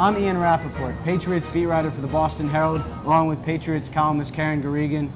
I'm Ian Rappaport, Patriots beat writer for the Boston Herald, along with Patriots columnist Karen Garrigan.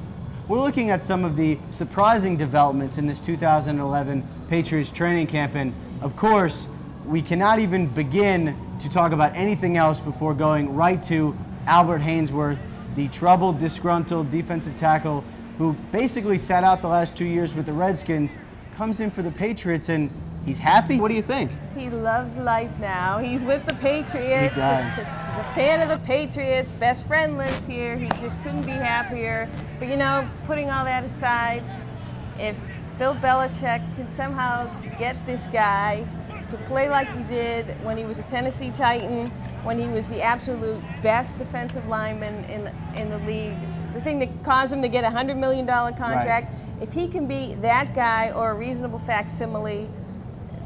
We're looking at some of the surprising developments in this 2011 Patriots training camp, and of course, we cannot even begin to talk about anything else before going right to Albert Haynesworth, the troubled, disgruntled defensive tackle who basically sat out the last 2 years with the Redskins, comes in for the Patriots, and he's happy. What do you think? He loves life now. He's with the Patriots. He does. He's a fan of the Patriots. Best friend lives here. He just couldn't be happier. But you know, putting all that aside, if Bill Belichick can somehow get this guy to play like he did when he was a Tennessee Titan, when he was the absolute best defensive lineman in the league, the thing that caused him to get a $100 million contract, right. If he can be that guy or a reasonable facsimile,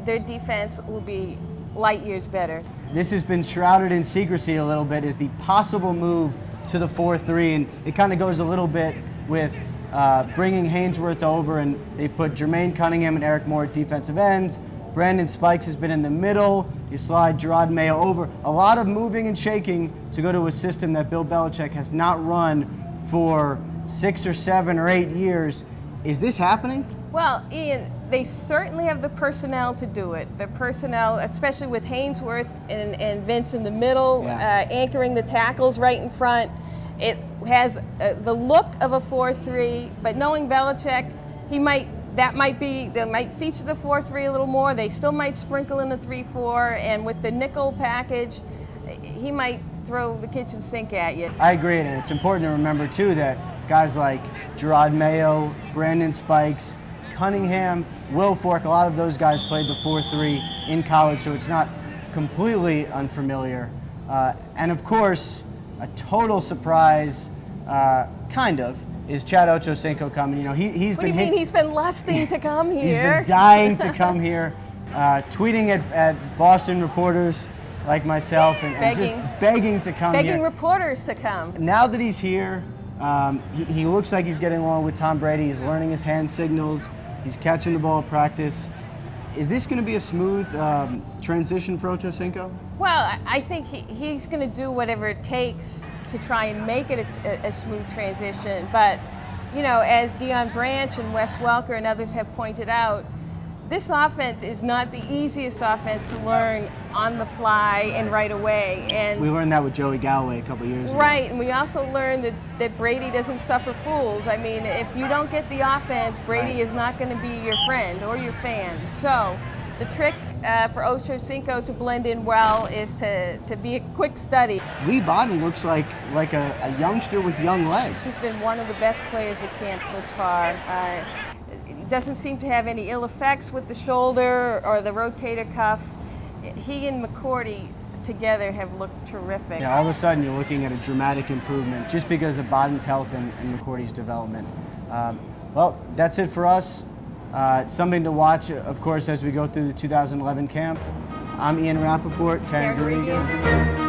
their defense will be light years better. This has been shrouded in secrecy a little bit, is the possible move to the 4-3, and it kind of goes a little bit with bringing Haynesworth over, and they put Jermaine Cunningham and Eric Moore at defensive ends. Brandon Spikes has been in the middle. You slide Gerard Mayo over. A lot of moving and shaking to go to a system that Bill Belichick has not run for 6 or 7 or 8 years. Is this happening? Well, Ian, they certainly have the personnel to do it. The personnel, especially with Haynesworth and Vince in the middle, anchoring the tackles right in front. It has the look of a 4-3, but knowing Belichick, they might feature the 4-3 a little more. They still might sprinkle in the 3-4, and with the nickel package, he might throw the kitchen sink at you. I agree, and it's important to remember too that guys like Gerard Mayo, Brandon Spikes, Cunningham, Will Fork, a lot of those guys played the 4-3 in college, so it's not completely unfamiliar. And of course, a total surprise, kind of, is Chad Ochocinco coming. You know, he's been. What do you mean? He's been lusting to come here. He's been dying to come here, tweeting at Boston reporters like myself and just begging to come here. Begging reporters to come. Now that he's here, he looks like he's getting along with Tom Brady. He's learning his hand signals. He's catching the ball at practice. Is this going to be a smooth transition for Ochocinco? Well, I think he's going to do whatever it takes to try and make it a smooth transition. But, you know, as Deion Branch and Wes Welker and others have pointed out, this offense is not the easiest offense to learn on the fly and right away. And we learned that with Joey Galloway a couple years ago. Right, and we also learned that Brady doesn't suffer fools. I mean, if you don't get the offense, Brady is not going to be your friend or your fan. So the trick for Ochocinco to blend in well is to be a quick study. Lee Bodden looks like a youngster with young legs. He's been one of the best players at camp thus far. Doesn't seem to have any ill effects with the shoulder or the rotator cuff. He and McCourty together have looked terrific. Yeah, all of a sudden you're looking at a dramatic improvement just because of Bodden's health and McCourty's development. Well, that's it for us. Something to watch, of course, as we go through the 2011 camp. I'm Ian Rappaport, Karen Garrigan.